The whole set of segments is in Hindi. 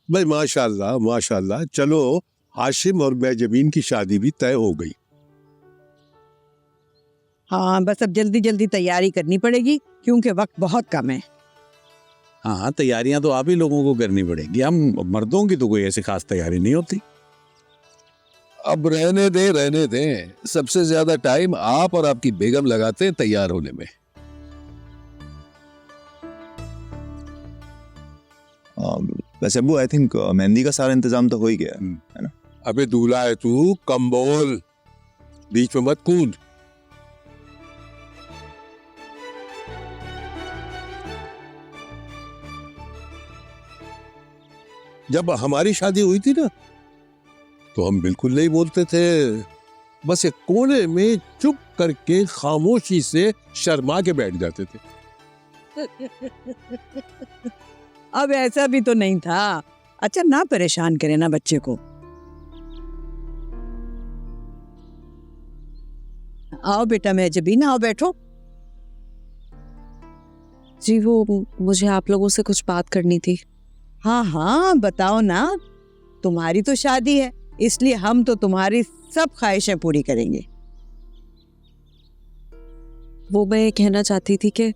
भाई माशाल्लाह माशाल्लाह। चलो, हाशिम और मेजबीन की शादी भी तय हो गई। हाँ, बस अब जल्दी जल्दी तैयारी करनी पड़ेगी क्योंकि वक्त बहुत कम है। हाँ, तैयारियां तो आप ही लोगों को करनी पड़ेगी। हम मर्दों की तो कोई ऐसी खास तैयारी नहीं होती। अब रहने दें। सबसे ज्यादा टाइम आप और आपकी बेगम लगाते हैं तैयार होने में। वैसे अब्बू, आई थिंक मेहंदी का सारा इंतजाम तो हो ही गया है ना? अबे दूल्हा है तू, कम बोल, बीच में मत कूद। जब हमारी शादी हुई थी ना, तो हम बिल्कुल नहीं बोलते थे। बस एक कोने में चुप करके खामोशी से शर्मा के बैठ जाते थे। अब ऐसा भी तो नहीं था। अच्छा, ना परेशान करे ना बच्चे को। आओ बेटा मेजबीन, आओ बैठो। जी, वो मुझे आप लोगों से कुछ बात करनी थी। हाँ हाँ, बताओ ना। तुम्हारी तो शादी है, इसलिए हम तो तुम्हारी सब ख्वाहिशें पूरी करेंगे। वो मैं ये कहना चाहती थी कि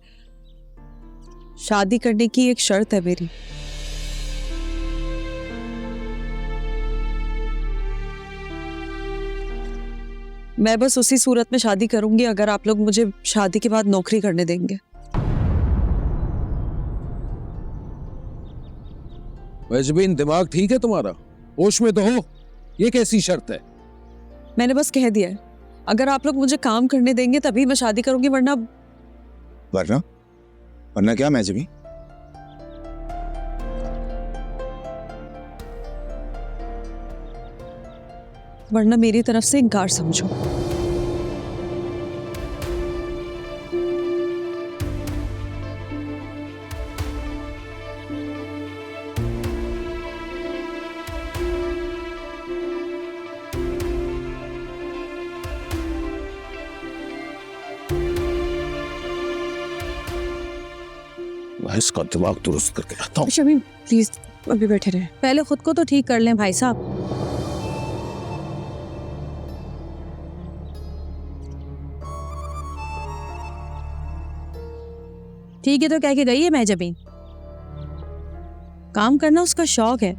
शादी करने की एक शर्त है मेरी। मैं बस उसी सूरत में शादी करूंगी अगर आप लोग मुझे शादी के बाद नौकरी करने देंगे। मेजबीन, दिमाग ठीक है तुम्हारा? होश में तो हो? ये कैसी शर्त है? मैंने बस कह दिया है, अगर आप लोग मुझे काम करने देंगे तभी मैं शादी करूंगी, वरना वरना वरना क्या मेजबीन? वरना मेरी तरफ से इनकार समझो। इसका दिमाग दुरुस्त करके आता हूँ। शमीम प्लीज अभी बैठे रहे, पहले खुद को तो ठीक कर लें भाई साहब। ठीक है तो कह के गई है मेजबीन, काम करना उसका शौक है।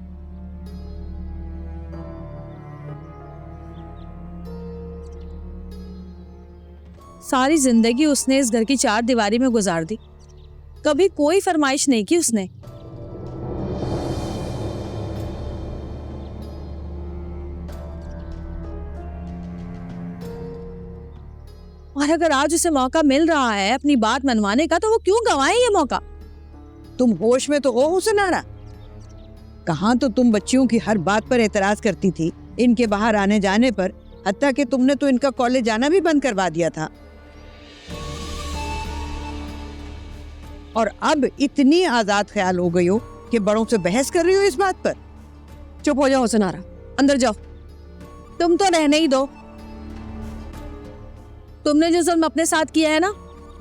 सारी जिंदगी उसने इस घर की चार दीवारी में गुजार दी, कभी कोई फरमाइश नहीं की उसने। और अगर आज उसे मौका मिल रहा है अपनी बात मनवाने का, तो वो क्यों गंवाए ये मौका? तुम होश में तो हो हुसनारा? कहाँ तो तुम बच्चियों की हर बात पर एतराज करती थी, इनके बाहर आने जाने पर, हत्ता कि तुमने तो इनका कॉलेज जाना भी बंद करवा दिया था। और अब इतनी आजाद ख्याल हो गई हो कि बड़ों से बहस कर रही हो इस बात पर। चुप हो जाओ हुसनारा, अंदर जाओ। तुम तो रहने ही दो। तुमने जो जुल्म अपने साथ किया है ना,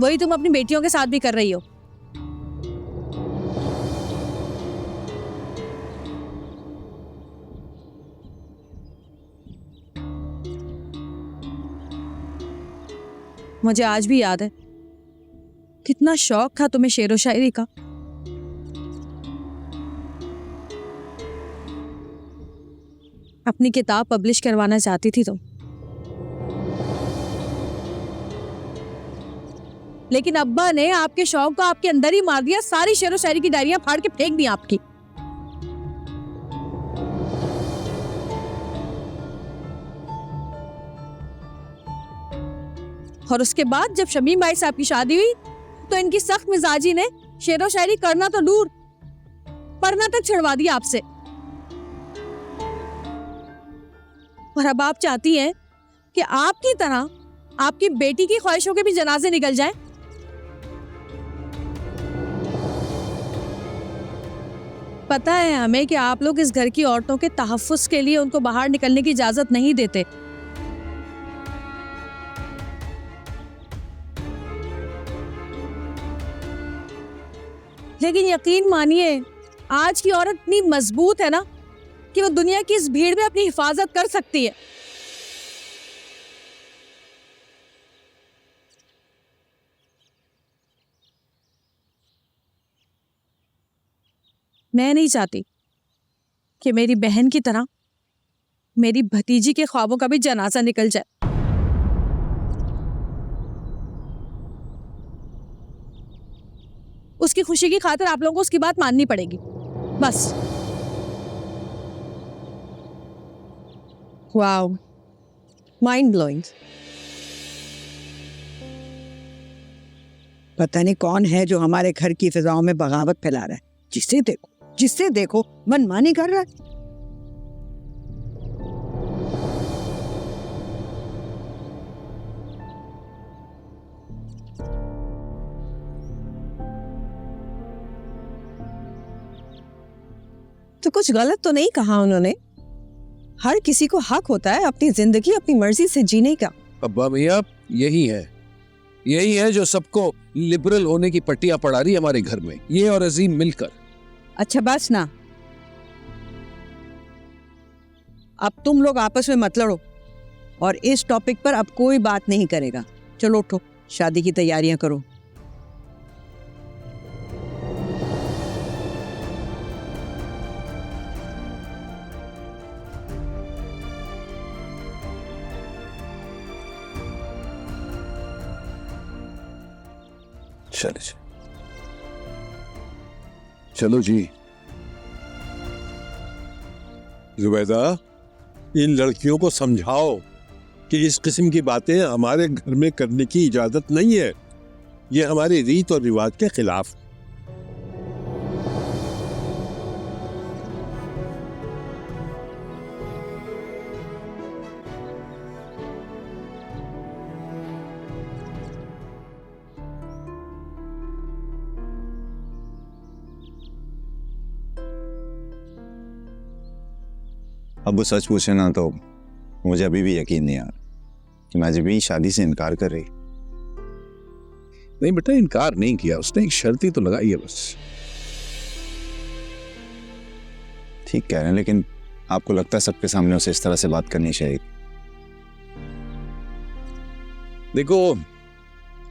वही तुम अपनी बेटियों के साथ भी कर रही हो। मुझे आज भी याद है कितना शौक था तुम्हें शेरो शायरी का। अपनी किताब पब्लिश करवाना चाहती थी तुम, लेकिन अब्बा ने आपके शौक को आपके अंदर ही मार दिया। सारी शेरो शायरी की डायरियां फाड़ के फेंक दी आपकी। और उसके बाद जब शमीम भाई साहब की शादी हुई तो इनकी सख्त मिजाजी ने शेरो शायरी करना तो दूर, पढ़ना तक छुड़वा दिया आपसे। और अब आप चाहती हैं कि आपकी तरह आपकी बेटी की ख्वाहिशों के भी जनाजे निकल जाएं। पता है हमें कि आप लोग इस घर की औरतों के तहफ्फुज़ के लिए उनको बाहर निकलने की इजाजत नहीं देते, लेकिन यकीन मानिए आज की औरत इतनी मजबूत है ना कि वो दुनिया की इस भीड़ में अपनी हिफाजत कर सकती है। मैं नहीं चाहती कि मेरी बहन की तरह मेरी भतीजी के ख्वाबों का भी जनाजा निकल जाए। उसकी खुशी की खातिर आप लोगों को उसकी बात माननी पड़ेगी, बस। Wow, mind blowing. पता नहीं कौन है जो हमारे घर की फिजाओं में बगावत फैला रहा है। जिससे देखो मनमानी कर रहा है। तो कुछ गलत तो नहीं कहा उन्होंने। हर किसी को हक होता है अपनी जिंदगी अपनी मर्जी से जीने का। अब्बा मियाँ यही है जो सबको लिबरल होने की पट्टियां पढ़ा रही है हमारे घर में, ये और अजीम मिलकर। अच्छा बस ना, अब तुम लोग आपस में मत लड़ो और इस टॉपिक पर अब कोई बात नहीं करेगा। चलो उठो, शादी की तैयारियां करो। चलो जी। जुबैदा, इन लड़कियों को समझाओ कि इस किस्म की बातें हमारे घर में करने की इजाजत नहीं है। ये हमारी रीत और रिवाज के खिलाफ। अब वो सच पूछे ना तो मुझे अभी भी यकीन नहीं आ रहा कि मैं भी शादी से इनकार कर रही। नहीं बेटा, इनकार नहीं किया उसने, एक शर्त ही तो लगाई है बस। ठीक कह रहे हैं, लेकिन आपको लगता है सबके सामने उसे इस तरह से बात करनी चाहिए? देखो,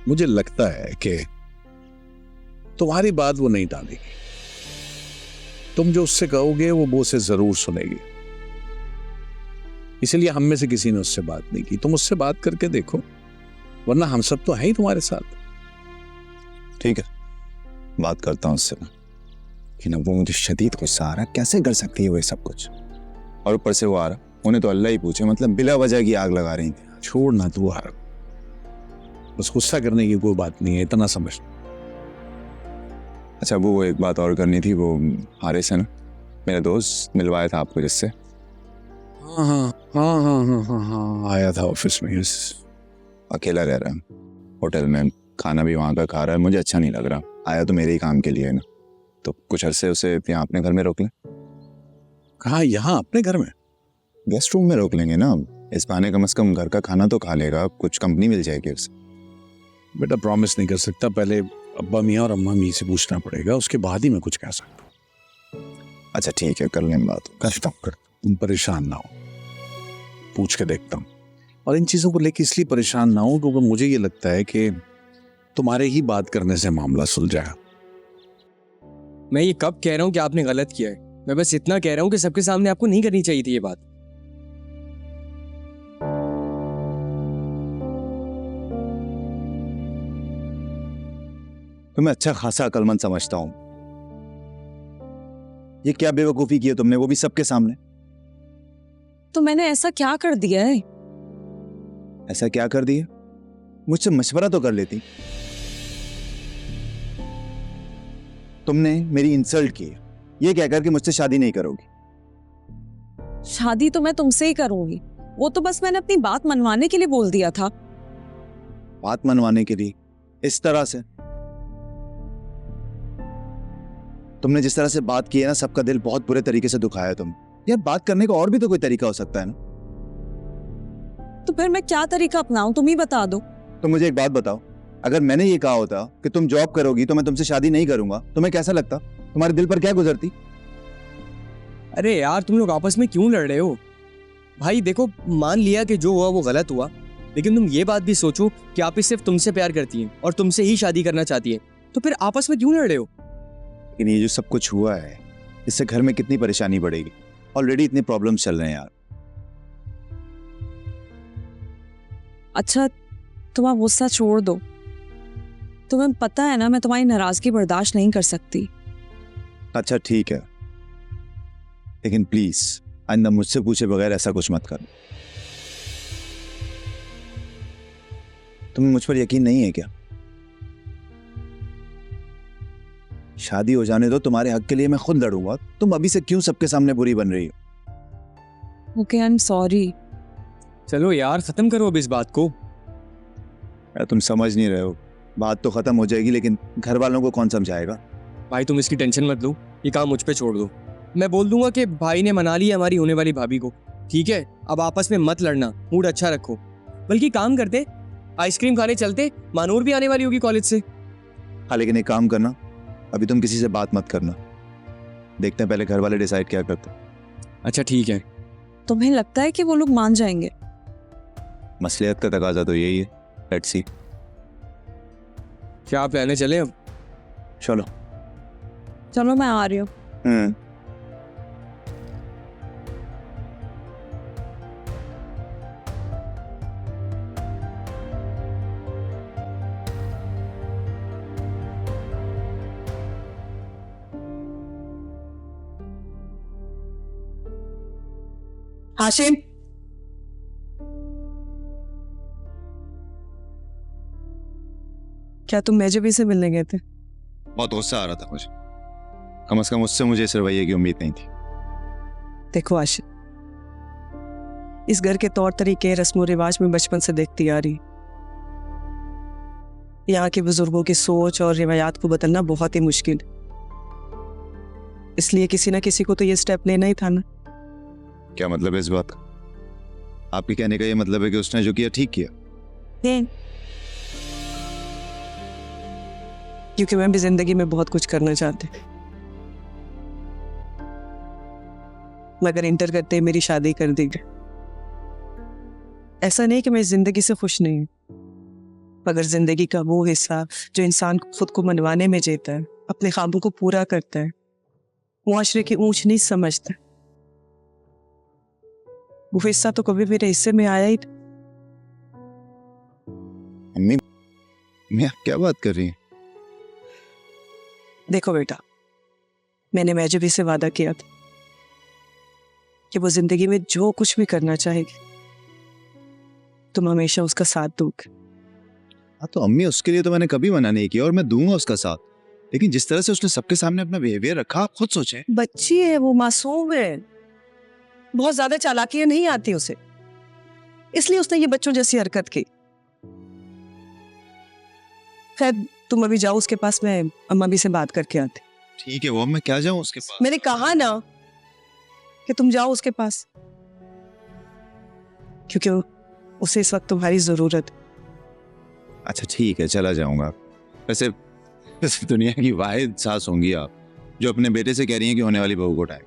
मुझे लगता है कि तुम्हारी बात वो नहीं टालेगी। तुम जो उससे कहोगे वो उसे जरूर सुनेगी। इसलिए हम में से किसी ने उससे बात नहीं की। तुम उससे बात करके देखो, वरना हम सब तो हैं ही तुम्हारे साथ। ठीक है, बात करता हूं उससे। लेकिन अब वो मुझे शदीद गुस्सा आ रहा है, कैसे कर सकती है वो ये सब कुछ? और ऊपर से वो आ रहा, उन्हें तो अल्लाह ही पूछे, मतलब बिला वजह की आग लगा रही थी। छोड़ ना तू आ रहा, बस गुस्सा करने की कोई बात नहीं है, इतना समझ। अच्छा, वो एक बात और करनी थी। वो हारिस है ना, मेरा दोस्त, मिलवाया था आपको जिससे। हाँ, आया था ऑफिस में। यस, अकेला रह रहा है होटल में, खाना भी वहाँ का खा रहा है, मुझे अच्छा नहीं लग रहा। आया तो मेरे ही काम के लिए है ना, तो कुछ अरसे उसे यहाँ अपने घर में रोक लें। कहाँ? यहाँ अपने घर में? गेस्ट रूम में रोक लेंगे ना, इस बहाने कम से कम घर का खाना तो खा लेगा, कुछ कंपनी मिल जाएगी उसे। बेटा प्रॉमिस नहीं कर सकता, पहले अब्बा मियाँ और अम्मा मियाँ से पूछना पड़ेगा, उसके बाद ही मैं कुछ कह सकता। अच्छा ठीक है, कर लें बात। करता हूँ, तुम परेशान ना हो, पूछ के देखता हूँ। और इन चीज़ों को लेकर इसलिए परेशान ना हो क्योंकि मुझे ये लगता है कि तुम्हारे ही बात करने से मामला सुलझाएगा। मैं ये कब कह रहा हूँ कि आपने गलत किया है? मैं बस इतना कह रहा हूँ कि सबके सामने आपको नहीं करनी चाहिए थी ये बात। तो मैं अच्छा खासा अक्लमंद समझता हूँ। ये क्या बेवकूफी की है तुमने, वो भी सबके सामने? तो मैंने ऐसा क्या कर दिया है? ऐसा क्या कर दिया? मुझसे मशवरा तो कर लेती। तुमने मेरी इंसल्ट की, ये कहकर कि मुझसे शादी नहीं करोगी। शादी तो मैं तुमसे ही करूंगी, वो तो बस मैंने अपनी बात मनवाने के लिए बोल दिया था। बात मनवाने के लिए? इस तरह से? तुमने जिस तरह से बात की है ना, सबका दिल बहुत बुरे तरीके से दुखाया तुम। यार बात करने का और भी तो कोई तरीका हो सकता है ना। तो फिर मैं क्या तरीका अपनाऊं, तुम ही बता दो। तो मुझे एक बात बताओ, अगर मैंने ये कहा होता कि तुम जॉब करोगी तो मैं तुमसे शादी नहीं करूंगा, तुम्हें कैसा लगता? तुम्हारे दिल पर क्या गुजरती? अरे यार तुम लोग आपस में क्यों लड़ रहे हो? भाई देखो, मान लिया कि जो हुआ वो गलत हुआ, लेकिन तुम ये बात भी सोचो कि आप सिर्फ तुमसे प्यार करती हैं और तुमसे ही शादी करना चाहती है, तो फिर आपस में क्यों लड़ रहे हो? लेकिन ये जो सब कुछ हुआ है, इससे घर में कितनी परेशानी बढ़ेगी। ऑलरेडी इतने प्रॉब्लम्स चल रहे हैं यार। अच्छा तुम आप गुस्सा छोड़ दो, तुम्हें पता है ना मैं तुम्हारी नाराजगी बर्दाश्त नहीं कर सकती। अच्छा ठीक है, लेकिन प्लीज आइंदा मुझसे पूछे बगैर ऐसा कुछ मत कर। तुम्हें मुझ पर यकीन नहीं है क्या? शादी हो जाने दो, तुम्हारे हक के लिए मैं खुद लड़ूंगा। तुम अभी से क्यों सबके सामने बुरी बन रही हो? Okay I am sorry. चलो यार खत्म करो अब इस बात को। यार तुम समझ नहीं रहे हो, बात तो खत्म हो जाएगी लेकिन घर वालों को कौन समझाएगा? भाई तुम इसकी टेंशन मत लो, ये काम मुझ पे छोड़ दो। मैं बोल दूंगा कि भाई ने मना लिया हमारी होने वाली भाभी को। ठीक है, अब आपस में मत लड़ना, मूड अच्छा रखो। बल्कि काम करते, आइसक्रीम खाने चलते, मानूर भी आने वाली होगी कॉलेज से। हाँ लेकिन एक काम करना, अभी तुम किसी से बात मत करना, देखते हैं पहले घर वाले डिसाइड क्या करते हैं। अच्छा ठीक है। तुम्हें लगता है कि वो लोग मान जाएंगे? मसलियत का तकाजा तो यही है, लेट्स सी। क्या आप रहने चले अब? चलो। चलो मैं आ रही हूँ। हाशिम, क्या तुम मेजबी से मिलने गए थे? बहुत गुस्सा आ रहा था मुझे, कम से कम उससे मुझे इस रवैये की उम्मीद नहीं थी। देखो आशिम, इस घर के तौर तरीके रस्म रिवाज में बचपन से देखती आ रही। यहाँ के बुजुर्गों की सोच और रिवायात को बदलना बहुत ही मुश्किल, इसलिए किसी ना किसी को तो ये स्टेप लेना ही था ना। क्या मतलब है इस बात का? आपके कहने का ये मतलब है कि उसने जो किया ठीक किया? क्योंकि मैं भी जिंदगी में बहुत कुछ करना चाहती, मगर इंटर करते ही मेरी शादी कर दी गई। ऐसा नहीं कि मैं इस जिंदगी से खुश नहीं हूं, मगर जिंदगी का वो हिस्सा जो इंसान खुद को मनवाने में जीता है, अपने ख्वाबों को पूरा करता है, मुआशरे की ऊंच नीच समझता है, वो हिस्सा तो कभी मेरे हिस्से में आया ही था। अम्मी, मैं आप क्या बात कर रही हैं? देखो बेटा, मैंने महजबी से वादा किया था कि वो जिंदगी में जो कुछ भी करना चाहेगी तुम हमेशा उसका साथ दोगे। हाँ तो अम्मी, उसके लिए तो मैंने कभी मना नहीं किया और मैं दूंगा उसका साथ, लेकिन जिस तरह से उसने सबके सामने अपना बिहेवियर रखा, आप खुद सोचें। बच्ची है वो, मासूम है, बहुत ज्यादा चालाकियां नहीं आती उसे, इसलिए उसने ये बच्चों जैसी हरकत की। खैर तुम अभी जाओ उसके पास, मैं अम्मा भी से बात करके आती। ठीक है, वो मैं क्या जाऊं उसके पास? मैंने कहा ना कि तुम जाओ उसके पास, क्योंकि उसे इस वक्त तुम्हारी जरूरत है। अच्छा ठीक है, चला जाऊंगा। वैसे दुनिया की वाहिद सास होंगी आप जो अपने बेटे से कह रही हैं कि होने वाली बहू को टाइम।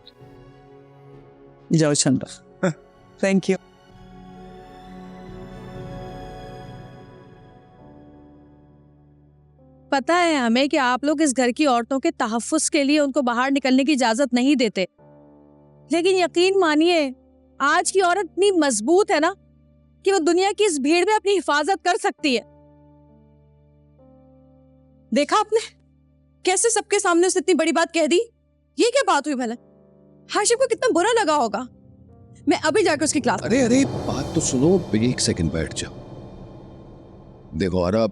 जाओ चंदा। Thank you. पता है हमें कि आप लोग इस घर की औरतों के तहफ्फुज़ के लिए उनको बाहर निकलने की इजाजत नहीं देते, लेकिन यकीन मानिए आज की औरत इतनी मजबूत है ना कि वो दुनिया की इस भीड़ में अपनी हिफाजत कर सकती है। देखा आपने कैसे सबके सामने उसने इतनी बड़ी बात कह दी? ये क्या बात हुई भला? हाशिम को कितना बुरा लगा होगा। मैं अभी जाकर उसकी क्लास। अरे अरे बात तो सुनो, एक सेकंड बैठ जाओ। देखो आरा,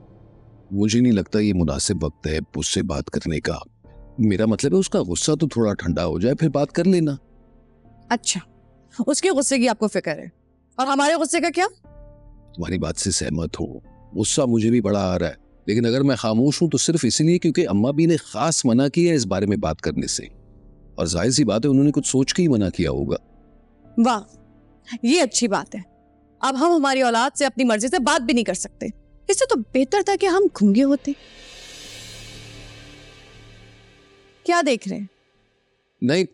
मुझे नहीं लगता ये मुनासिब वक्त है उससे बात करने का। मेरा मतलब है उसका गुस्सा तो थोड़ा ठंडा हो जाए फिर बात कर लेना। अच्छा, उसके गुस्से की आपको फिक्र है और हमारे गुस्से का क्या? तुम्हारी बात से सहमत हूँ, गुस्सा मुझे भी बड़ा आ रहा है, लेकिन अगर मैं खामोश हूं तो सिर्फ इसलिए क्योंकि अम्मा भी ने खास मना किया इस बारे में बात करने से, और जाहिर सी बात है उन्होंने कुछ सोच के ही मना किया होगा। वाह, ये अच्छी बात है। अब हम हमारी औलाद से अपनी मर्जी से बात भी नहीं कर सकते। इससे तो बेहतर था कि हम गूंगे होते। क्या देख रहे हैं? नहीं,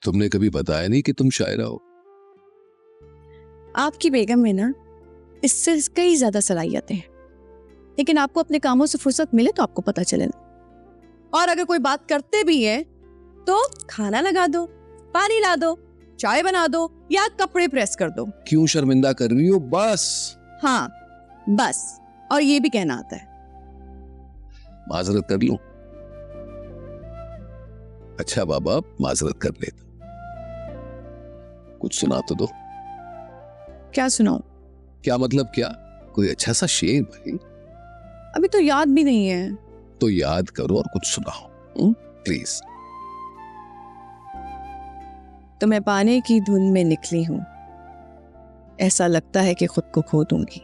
तुमने कभी बताया नहीं कि तुम शायरा हो। आपकी बेगम में ना इससे कई ज्यादा सलाहियतें हैं, लेकिन आपको अपने कामों से फुर्सत मिले तो आपको पता चले ना। और अगर कोई बात करते भी है तो खाना लगा दो, पानी ला दो, चाय बना दो या कपड़े प्रेस कर दो। क्यों शर्मिंदा कर रही हो? बस हाँ बस, और ये भी कहना आता है। माजरत कर लूं? अच्छा बाबा, माजरत कर लेता। कुछ सुना तो दो। क्या सुनाऊं? क्या मतलब क्या? कोई अच्छा सा शेर भाई। अभी तो याद भी नहीं है। तो याद करो और कुछ सुनाओ प्लीज। तुम्हें पाने की धुन में निकली हूं, ऐसा लगता है कि खुद को खो दूंगी।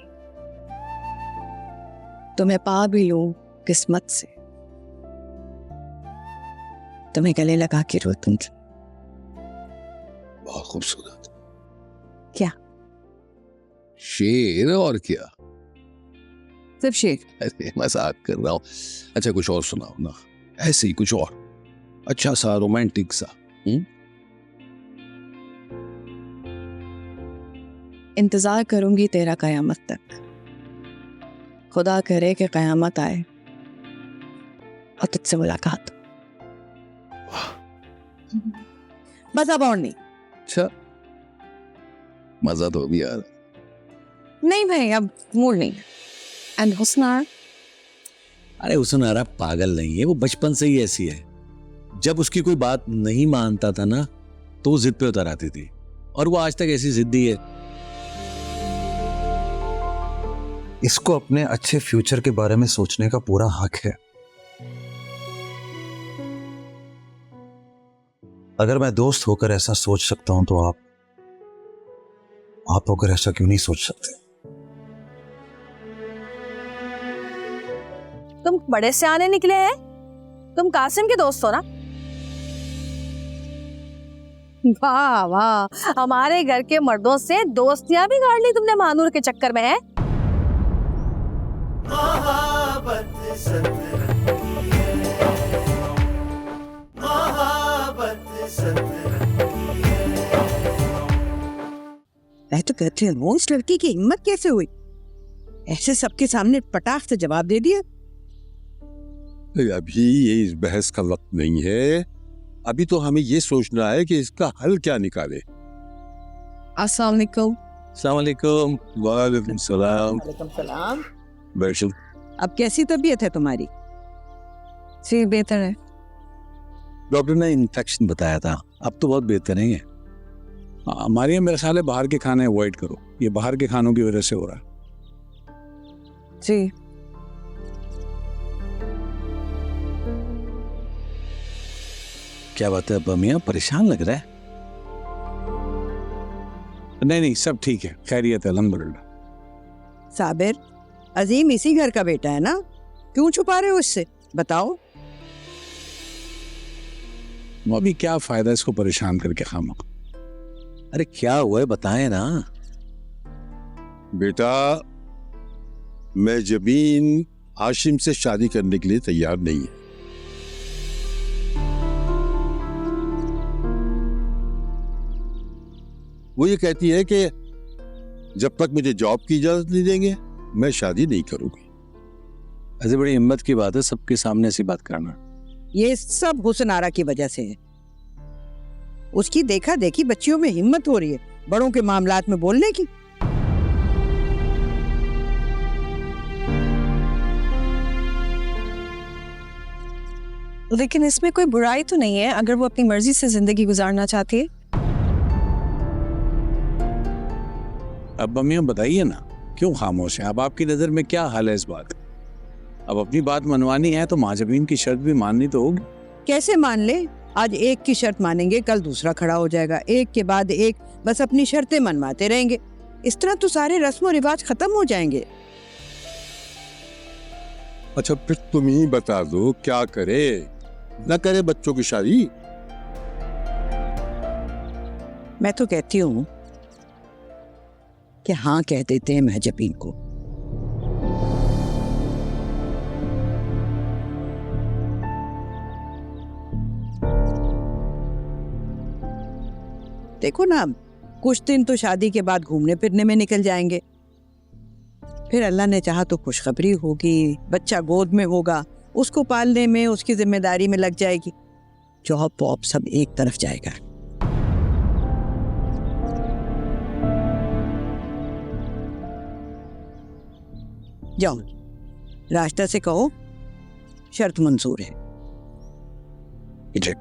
तुम्हें पा भी लूं किस्मत से, तुम्हें गले लगा के रो दूंगी। बहुत खूबसूरत। क्या? शेर और क्या? सिर्फ शेर? अरे मजाक कर रहा हूं। अच्छा कुछ और सुनाओ ना, ऐसे ही कुछ और अच्छा सा रोमांटिक सा। इंतजार करूंगी तेरा कयामत तक, खुदा करे कि कयामत आए और तुझसे मुलाकात। बस अब और नहीं। अच्छा मजा तो भी आ रहा। नहीं भाई, अब मूड नहीं। एंड हुस्ना? अरे हुस्नारा पागल नहीं है, वो बचपन से ही ऐसी है। जब उसकी कोई बात नहीं मानता था ना तो वो जिद पे उतर आती थी, और वो आज तक ऐसी जिद्दी है। इसको अपने अच्छे फ्यूचर के बारे में सोचने का पूरा हक है। अगर मैं दोस्त होकर ऐसा सोच सकता हूं तो आप होकर ऐसा क्यों नहीं सोच सकते? तुम बड़े से आने निकले हैं। तुम कासिम के दोस्त हो ना? वाह वाह, हमारे घर के मर्दों से दोस्तियां भी गाड़ ली तुमने मानूर के चक्कर में। है मैं तो कहती हूँ उस लड़की की हिम्मत कैसे हुई, ऐसे सबके सामने पटाख से जवाब दे दिया। अभी ये इस बहस का वक्त नहीं है। अभी तो हमें ये सोचना है कि इसका हल क्या निकाले। अस्सलाम वालेकुम। अस्सलाम वालेकुम। वालेकुम सलाम। सलाम। बैठो। अब कैसी तबीयत है तुम्हारी? जी बेहतर है। डॉक्टर ने इन्फेक्शन बताया था, अब तो बहुत बेहतर है। हमारे यहाँ मेरा ख्याल है बाहर के खाने अवॉइड करो, ये बाहर के खानों की वजह से हो रहा है। जी क्या बात है अब्बा मियाँ, परेशान लग रहा है? नहीं सब ठीक है, खैरियत है अल्हम्दुलिल्लाह। साबिर, अजीम इसी घर का बेटा है ना, क्यों छुपा रहे हो उससे? बताओ। अभी क्या फायदा इसको परेशान करके खामा। अरे क्या हुआ है बताएं ना। बेटा, मैं जमीन हाशिम से शादी करने के लिए तैयार नहीं है। वो ये कहती है कि जब तक मुझे जॉब की इजाजत नहीं देंगे मैं शादी नहीं करूंगी। ऐसे बड़ी हिम्मत की बात है सबके सामने ऐसी बात करना। ये सब हुस्नारा की वजह से है। उसकी देखा देखी बच्चियों में हिम्मत हो रही है बड़ों के मामलात में बोलने की। लेकिन इसमें कोई बुराई तो नहीं है अगर वो अपनी मर्जी से जिंदगी गुजारना चाहती है। अब मियाँ बताइए ना, क्यों खामोश है? अब आपकी नजर में क्या हाल है इस बात? अब अपनी बात मनवानी है तो माजबीन की शर्त भी माननी तो होगी। कैसे मान ले? आज एक की शर्त मानेंगे, कल दूसरा खड़ा हो जाएगा, एक के बाद एक बस अपनी शर्तें मनवाते रहेंगे। इस तरह तो सारे रस्म और रिवाज खत्म हो जाएंगे। अच्छा फिर तुम ही बता दो क्या करे, न करे बच्चों की शादी? मैं तो कहती हूँ कि हाँ कह देते हैं महजबीन को। देखो ना, कुछ दिन तो शादी के बाद घूमने फिरने में निकल जाएंगे, फिर अल्लाह ने चाहा तो खुशखबरी होगी, बच्चा गोद में होगा, उसको पालने में उसकी जिम्मेदारी में लग जाएगी, जॉब वॉब सब एक तरफ जाएगा। जाओ, रास्ता से कहो शर्त मंजूर है। जी।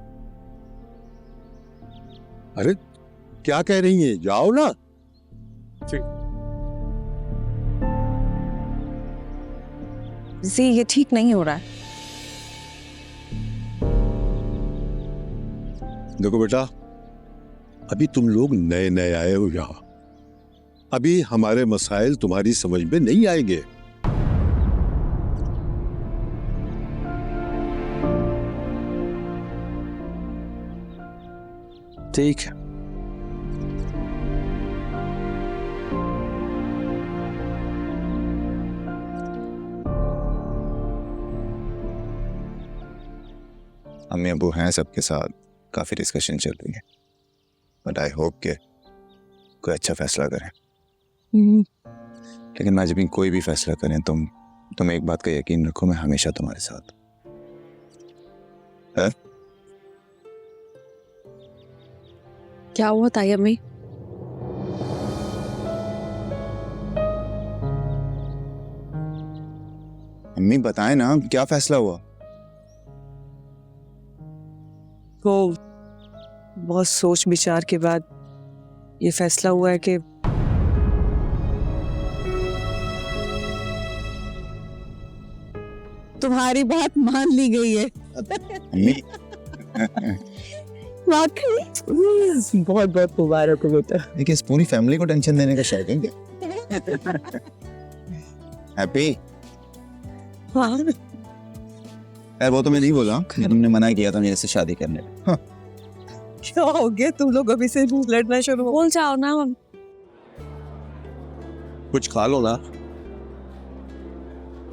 अरे क्या कह रही हैं, जाओ ना। जी ये ठीक नहीं हो रहा है। देखो बेटा, अभी तुम लोग नए नए आए हो यहाँ, अभी हमारे मसाइल तुम्हारी समझ में नहीं आएंगे। ठीक है। अम्मी अबू हैं सबके साथ, काफ़ी डिस्कशन चल रही है, बट आई होप के कोई अच्छा फैसला करें। लेकिन मैं जब भी कोई भी फैसला करें तुम एक बात का यकीन रखो, मैं हमेशा तुम्हारे साथ है। क्या हुआ ताई अम्मी? अम्मी बताएं ना, क्या फैसला हुआ? वो बहुत सोच विचार के बाद ये फैसला हुआ है कि तुम्हारी बात मान ली गई है। अम्मी वाकई बहुत बहुत मुबारक हो बेटा। देखिए, इस पूरी फैमिली को टेंशन देने का शौक है क्या? हैप्पी? हाँ, यार वो तो मैं नहीं बोला, तुमने मना किया था मेरे से शादी करने को। हाँ। क्या हो गया, तुम लोग अभी से लड़ना शुरू हो? बोल जाओ ना। कुछ खा लो ना।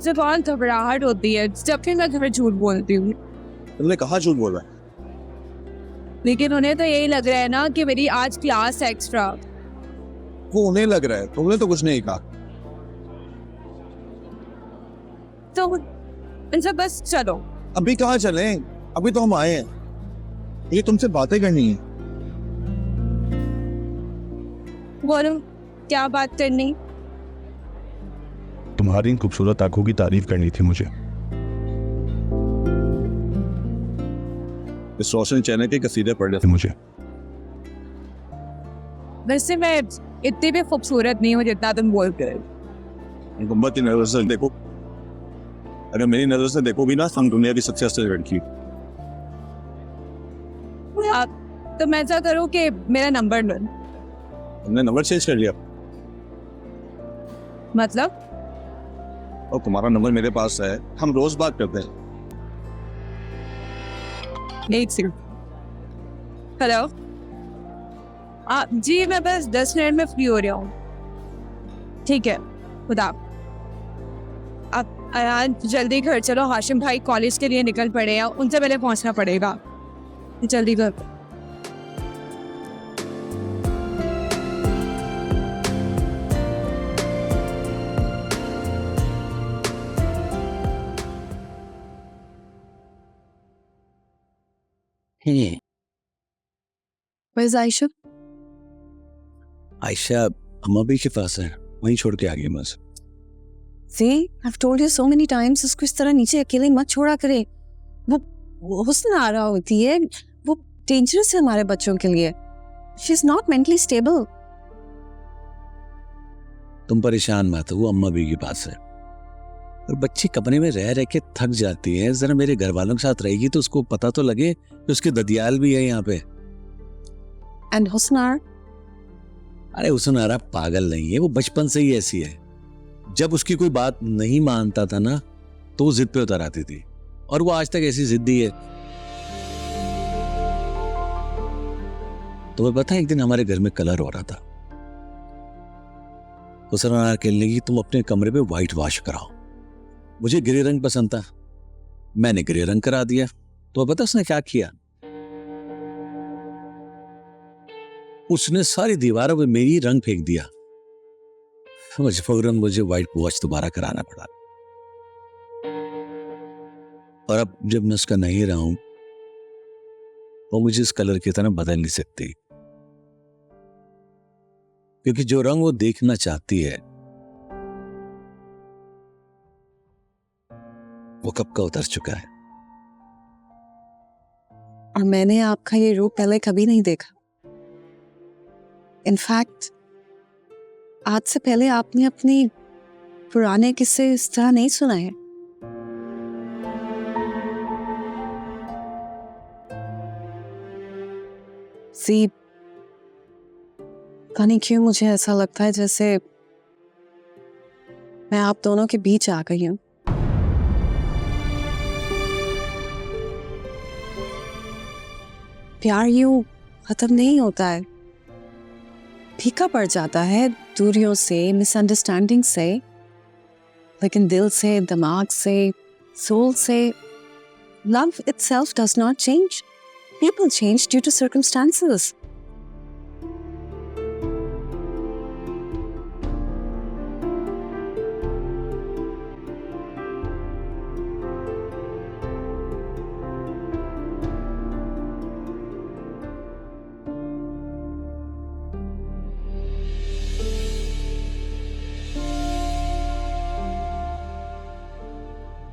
जुबान घबराहट होती है जब फिर मैं घर झूठ बोलती हूँ, तुमने कहा झूठ बोल रहा है? लेकिन उन्हें तो यही लग रहा है ना कि मेरी आज क्लास एक्स्ट्रा। वो उन्हें लग रहा है, तुमने तो कुछ नहीं कहा। तो इनसे बस चलो। अभी कहाँ चलें? अभी तो हम आए हैं, ये तुमसे बातें करनी है। बोलो क्या बात करनी? तुम्हारी इन खूबसूरत आंखों की तारीफ करनी थी मुझे। इस रोशन चैनल के कसीदे पढ़ने थे मुझे। वैसे मैं इतनी भी खूबसूरत नहीं हूँ जितना तुम बोलते हो। मोहब्बत की नजर से देखो, अगर मेरी नजर से देखो भी ना, हम दुनिया की सबसे असली लड़की। तो मैं ऐसा करूँ कि मेरा नंबर लो। हमने नंबर चेंज कर लिया मतलब? और तुम्हारा नंबर मेरे पास है, हम रोज बात करते हैं। एक सेकंड। हेलो, जी मैं बस 10 मिनट में फ्री हो रहा हूँ। ठीक है, खुदा। आप जल्दी घर चलो, हाशिम भाई कॉलेज के लिए निकल पड़े हैं, उनसे पहले पहुंचना पड़ेगा। जल्दी घर। Where's Aisha? आयशा अम्मा के पास है, वहीं छोड़ के आ गई बस। See, I've told you so many times, उसको इस तरह नीचे अकेले मत छोड़ा करे। वो हुस्न आ रहा होती है, वो डेंजरस है हमारे बच्चों के लिए। She's not mentally stable. तुम परेशान मत हो, वो अम्मा भी के पास है। और बच्ची कमरे में रह रह के थक जाती है, जरा मेरे घर वालों के साथ रहेगी तो उसको पता तो लगे कि उसके ददियाल भी है यहाँ पे। And Husnar? अरे हुस्नारा पागल नहीं है, वो बचपन से ही ऐसी है। जब उसकी कोई बात नहीं मानता था ना, तो वो जिद पे उतर आती थी, और वो आज तक ऐसी जिद्दी है। तुम्हें पता है, एक दिन हमारे घर में कलर हो रहा था, हुस्नारा कहने लगी तुम अपने कमरे पे व्हाइट वॉश कराओ। मुझे ग्रे रंग पसंद था, मैंने ग्रे रंग करा दिया। तो पता उसने क्या किया? उसने सारी दीवारों पे मेरी रंग फेंक दिया। मजबूरन मुझे व्हाइट वॉश दोबारा कराना पड़ा। और अब जब मैं उसका नहीं रहा हूं, वो मुझे इस कलर की तरह बदल नहीं सकती, क्योंकि जो रंग वो देखना चाहती है वो कब का उतर चुका है। और मैंने आपका ये रूप पहले कभी नहीं देखा। इनफैक्ट आज से पहले आपने अपनी पुराने किस्से इस तरह नहीं सुनाए। सी, पता नहीं क्यों मुझे ऐसा लगता है जैसे मैं आप दोनों के बीच आ गई हूं। प्यार यूं खत्म नहीं होता है, फीका पड़ जाता है दूरियों से, मिसअंडरस्टैंडिंग से, लेकिन दिल से, दिमाग से, सोल से love itself does not change. People change due to circumstances.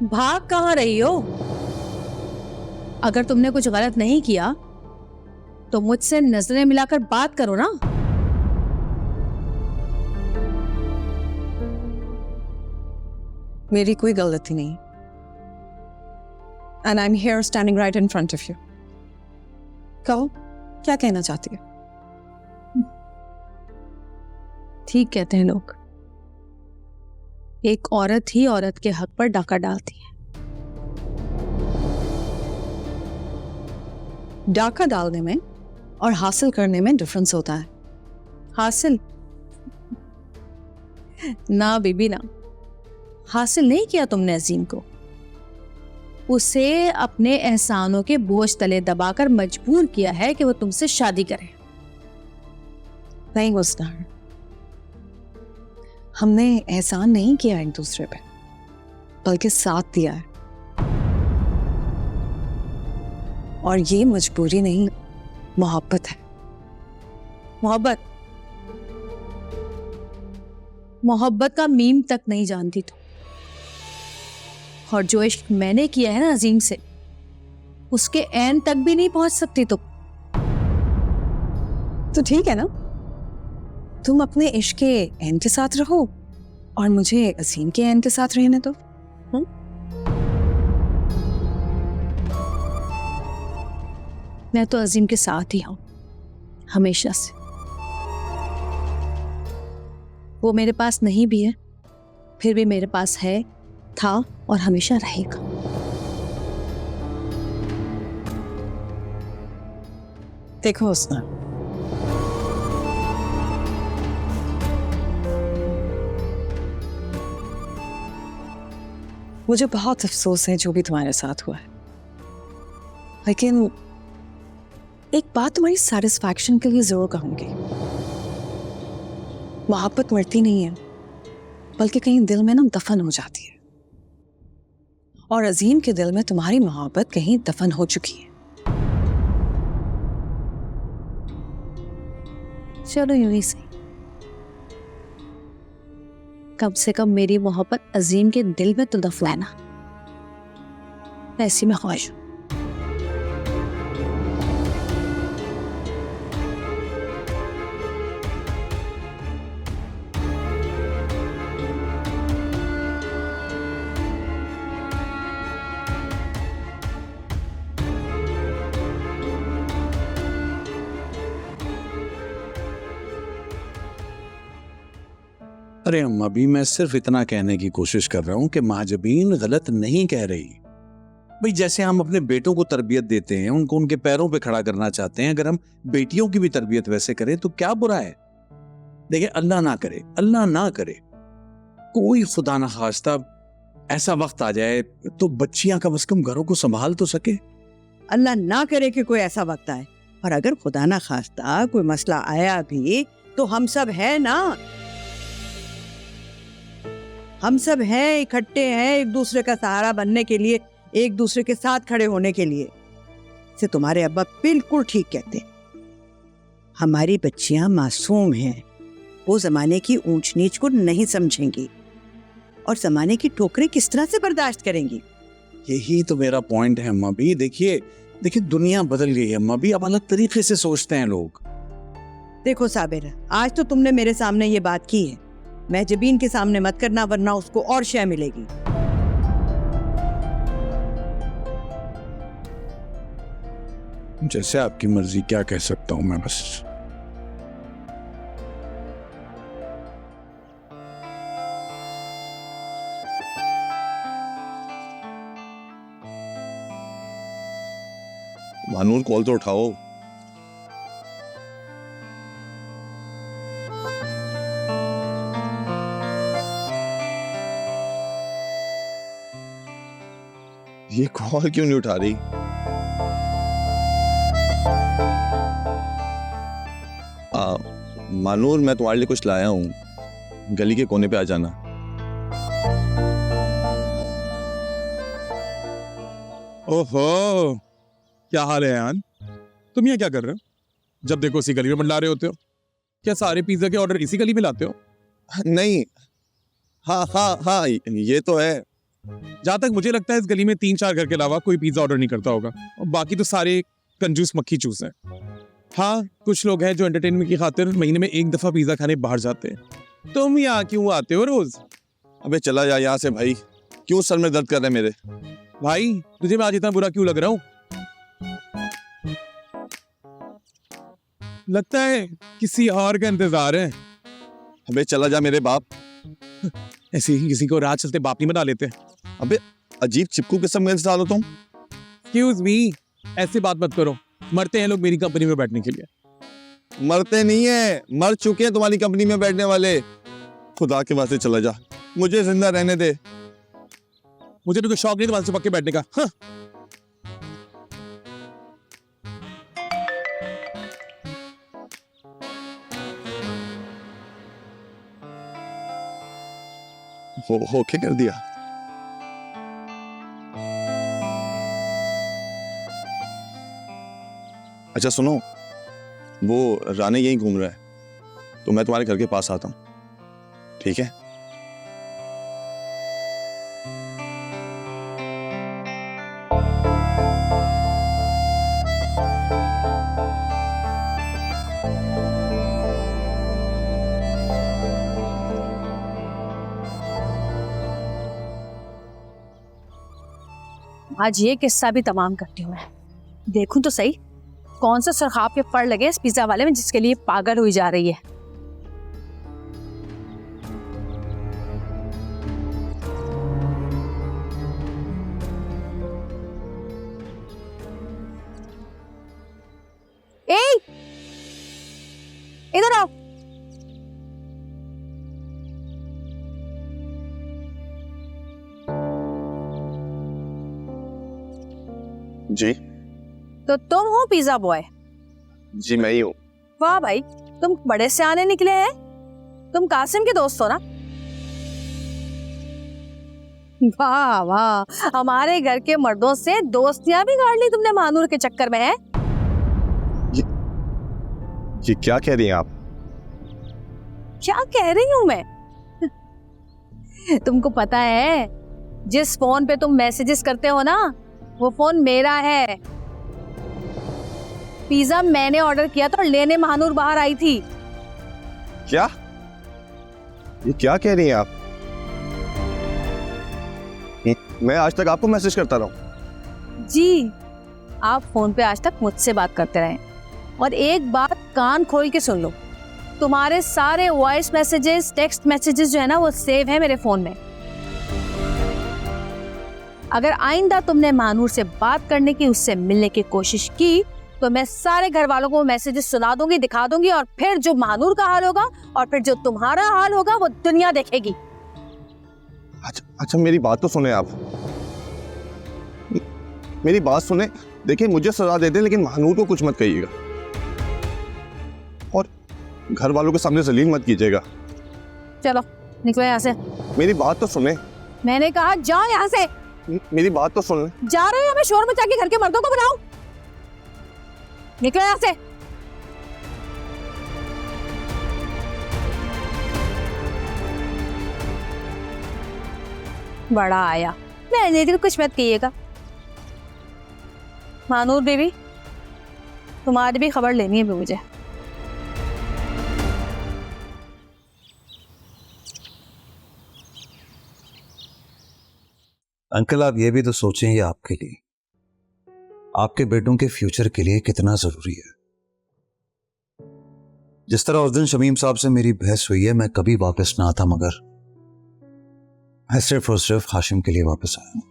भाग कहाँ रही हो? अगर तुमने कुछ गलत नहीं किया तो मुझसे नजरें मिलाकर बात करो ना। मेरी कोई गलती नहीं। And I'm here standing right in front of you. कहो, क्या कहना चाहती है? ठीक कहते हैं लोग, एक औरत ही औरत के हक पर डाका डालती है। डाका डालने में और हासिल करने में डिफरेंस होता है। हासिल ना बीबी ना, हासिल नहीं किया तुमने अजीम को। उसे अपने एहसानों के बोझ तले दबाकर मजबूर किया है कि वो तुमसे शादी करे। नहीं मुस्तान, हमने एहसान नहीं किया एक दूसरे पे, बल्कि साथ दिया है। और ये मजबूरी नहीं, मोहब्बत है। मोहब्बत? मोहब्बत का मीम तक नहीं जानती तुम। और जो इश्क मैंने किया है ना अजीम से, उसके ऐन तक भी नहीं पहुंच सकती तुम। तो ठीक है ना, तुम अपने इश्क के ऐन के साथ रहो और मुझे अजीम के ऐन के साथ रहने दो। मैं तो अजीम के साथ ही हूं हमेशा से। वो मेरे पास नहीं भी है, फिर भी मेरे पास है, था और हमेशा रहेगा। देखो हुस्ना, मुझे बहुत अफसोस है जो भी तुम्हारे साथ हुआ है, लेकिन एक बात तुम्हारी सेटिस्फैक्शन के लिए जरूर कहूंगी। मोहब्बत मरती नहीं है, बल्कि कहीं दिल में ना दफन हो जाती है। और अजीम के दिल में तुम्हारी मोहब्बत कहीं दफन हो चुकी है। चलो यूं ही सही, कम से कम मेरी मोहब्बत अजीम के दिल में तो दफनाना, ऐसी मैं ख्वाहिश हूं। अरे अम्मा भी, मैं सिर्फ इतना कहने की कोशिश कर रहा हूं कि महाजबीन गलत नहीं कह रही। भाई जैसे हम अपने बेटों को तरबियत देते हैं, उनको उनके पैरों पे खड़ा करना चाहते हैं, अगर हम बेटियों की भी तरबियत वैसे करें तो क्या बुरा है? देखिए, अल्लाह ना करे, अल्लाह ना करे कोई खुदा ना खास्ता ऐसा वक्त आ जाए तो बच्चियां कम से कम घरों को संभाल तो सके। अल्लाह ना करे कि कोई ऐसा वक्त आए, और अगर खुदा ना खास्ता कोई मसला आया भी तो हम सब हैं ना, हम सब हैं, इकट्ठे हैं एक दूसरे का सहारा बनने के लिए, एक दूसरे के साथ खड़े होने के लिए। से तुम्हारे अब्बा बिल्कुल ठीक कहते हैं। हमारी बच्चियां मासूम हैं, वो जमाने की ऊंच नीच को नहीं समझेंगी और जमाने की ठोकरें किस तरह से बर्दाश्त करेंगी। यही तो मेरा पॉइंट है अम्मा भी। देखिए दुनिया बदल गई है अम्मा भी, अब अलग तरीके से सोचते हैं लोग। देखो साबिर, आज तो तुमने मेरे सामने ये बात की है, मैं जबीन के सामने मत करना वरना उसको और शय मिलेगी। जैसे आपकी मर्जी, क्या कह सकता हूं मैं बस। मानूर कॉल तो उठाओ। ये कॉल क्यों नहीं उठा रही? मानूर, मैं तुम्हारे लिए कुछ लाया हूं, गली के कोने पे आ जाना। ओहो, क्या हाल है यान? तुम यहाँ क्या कर रहे हो? जब देखो इसी गली में मंडला रहे होते हो। क्या सारे पिज्जा के ऑर्डर इसी गली में लाते हो? नहीं, हाँ, ये तो है। जहां तक मुझे लगता है इस गली में 3-4 घर के अलावा कोई पिज्जा ऑर्डर नहीं करता होगा, और बाकी तो सारे कंजूस मक्खी चूस हैं। हाँ, कुछ लोग हैं जो एंटरटेनमेंट की खातिर महीने में 1 दफा पिज्जा खाने बाहर जाते हैं। तुम यहाँ क्यों आते हो रोज? अबे चला जा यहाँ से भाई, क्यों सर में दर्द कर रहे हैं मेरे? भाई तुझे मैं आज इतना बुरा क्यों लग रहा हूँ? लगता है किसी और का इंतजार है। अबे चला जा मेरे बाप। ऐसे ही किसी को रात चलते बाप नहीं बना लेते। अबे अजीब चिपकू किस्म का इंसान हो तुम। एक्सक्यूज मी, ऐसे बात मत करो। मरते हैं लोग मेरी कंपनी में बैठने के लिए। मरते नहीं है, मर चुके हैं तुम्हारी कंपनी में बैठने वाले। खुदा के वास्ते चला जा, मुझे जिंदा रहने दे। मुझे तो कोई शौक नहीं तुम्हारे से पक्के बैठने का। हाँ। हो क्या कर दिया? अच्छा सुनो, वो राणे यहीं घूम रहा है, तो मैं तुम्हारे घर के पास आता हूं, ठीक है? आज ये किस्सा भी तमाम करती हूँ मैं। देखूं तो सही कौन सा सरखाब के फड़ लगे इस पिज्जा वाले में जिसके लिए पागल हुई जा रही है। ए, इधर आओ। जी तो तुम हो पिज्जा बॉय? जी मैं ही हूँ। वाह भाई, तुम बड़े सियाने निकले हैं। तुम कासिम के दोस्त हो ना? वाह वाह, हमारे घर के मर्दों से दोस्तियां भी गाड़ ली तुमने मानूर के चक्कर में। है ये क्या कह रही हैं आप? क्या कह रही हूं मैं? तुमको पता है जिस फोन पे तुम मैसेजेस करते हो ना, वो फोन मेरा है। पिज्जा मैंने ऑर्डर किया था और लेने महानूर बाहर आई थी। क्या? ये क्या कह रही हैं आप? मैं आज तक आपको मैसेज करता रहा हूं। जी, आप फोन पे आज तक मुझसे बात करते रहे। और एक बात कान खोल के सुन लो, तुम्हारे सारे वॉइस मैसेजेस, टेक्स्ट मैसेजेस जो है ना, वो सेव है मेरे फोन में। अगर आइंदा तुमने महानूर से बात करने की, उससे मिलने की कोशिश की, तो मैं सारे घर वालों को मैसेजेस सुना दूंगी, दिखा दूंगी, और फिर जो महानूर का हाल होगा और फिर जो तुम्हारा हाल होगा वो दुनिया देखेगी। अच्छा मेरी बात तो सुने आप, मेरी बात सुने। देखिए मुझे सजा दे दें लेकिन महानूर को कुछ मत कहिएगा। घर वालों के सामने जलील मत कीजिएगा। चलो निकलो यहाँ से। मेरी बात तो सुने। मैंने कहा जाओ यहाँ से। मेरी बात तो सुन ले। जा रहे हो या मैं शोर मचा के घर के मर्दों को बुलाऊं? निकलो यहाँ से। बड़ा आया। मैं को कुछ मत कहिएगा। मानूर बेबी, तुम्हारी भी खबर लेनी है मुझे। अंकल आप ये भी तो सोचें, ये आपके लिए, आपके बेटों के फ्यूचर के लिए कितना जरूरी है। जिस तरह उस दिन शमीम साहब से मेरी बहस हुई है, मैं कभी वापस ना आता, मगर मैं सिर्फ और सिर्फ हाशिम के लिए वापस आया हूं।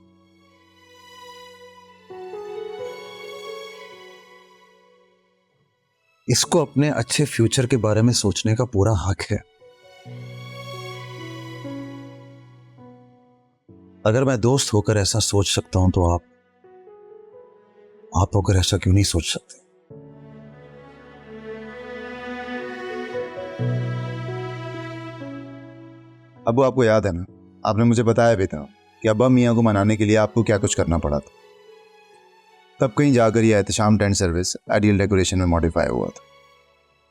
इसको अपने अच्छे फ्यूचर के बारे में सोचने का पूरा हक है। अगर मैं दोस्त होकर ऐसा सोच सकता हूं तो आप होकर ऐसा क्यों नहीं सोच सकते? अबू आपको याद है ना, आपने मुझे बताया भी था कि अब्बा मियाँ को मनाने के लिए आपको क्या कुछ करना पड़ा था। तब कहीं जाकर यह Ehtesham tent service ideal decoration में मॉडिफाई हुआ था।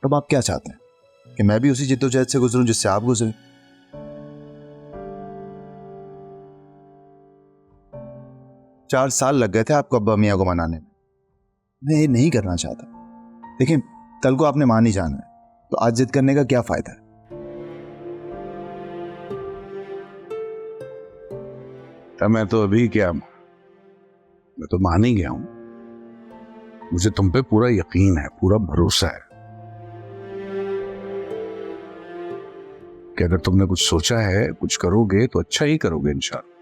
तब आप क्या चाहते हैं कि मैं भी उसी जिद्दोजहद से गुजरूं जिससे आप गुजरे? 4 साल लग गए थे आपको अब्बा मियाँ को मनाने में। मैं ये नहीं करना चाहता। लेकिन कल को आपने मान ही जाना है, तो आज जिद करने का क्या फायदा है? मैं तो अभी क्या, मैं तो मान ही गया हूं। मुझे तुम पे पूरा यकीन है, पूरा भरोसा है कि अगर तुमने कुछ सोचा है, कुछ करोगे तो अच्छा ही करोगे इंशाल्लाह।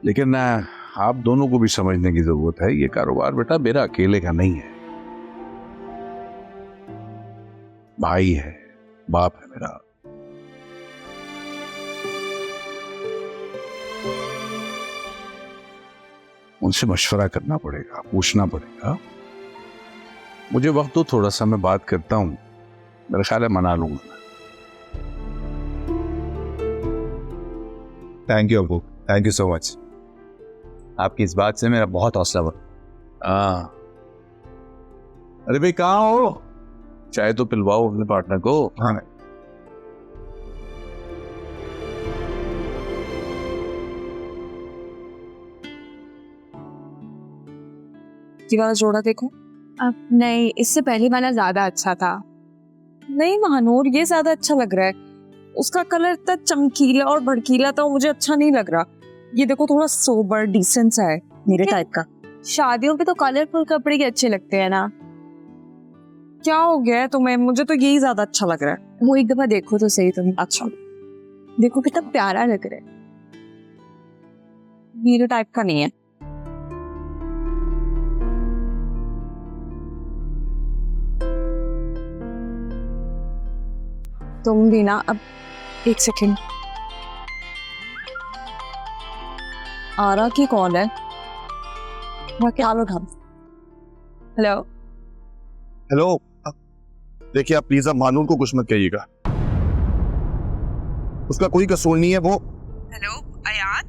लेकिन आप दोनों को भी समझने की जरूरत है, ये कारोबार बेटा मेरा अकेले का नहीं है। भाई है, बाप है मेरा। उनसे मशवरा करना पड़ेगा, पूछना पड़ेगा। मुझे वक्त तो थोड़ा सा, मैं बात करता हूं, मेरा ख्याल है मना लूंगा। Thank you Abu, thank you so much. आपकी इस बात से मेरा बहुत हौसला बढ़ा। हाँ, अरे भाई कहाँ हो? चाय तो पिलवाओ अपने पार्टनर को। हाँ, ये वाला जोड़ा देखो। अब नहीं, इससे पहले वाला ज्यादा अच्छा था। नहीं महानूर, ये ज्यादा अच्छा लग रहा है। उसका कलर इतना चमकीला और भड़कीला था, मुझे अच्छा नहीं लग रहा। ये देखो थोड़ा सोबर डिसेंट सा है, मेरे टाइप का। शादियों पे तो कलरफुल कपड़े ही अच्छे लगते हैं ना। क्या हो गया है तुम्हें? मुझे तो यही ज्यादा अच्छा लग रहा है। वो एक दफा देखो तो सही तुम। अच्छा देखो कितना प्यारा लग रहा है। मेरे टाइप का नहीं है। तुम भी ना। अब एक सेकेंड, आरा की कॉल है। क्या उठा? Hello hello. देखिए आप प्लीज आप मानून को कुछ मत कहिएगा, उसका कोई कसूर नहीं है। वो हेलो अयान,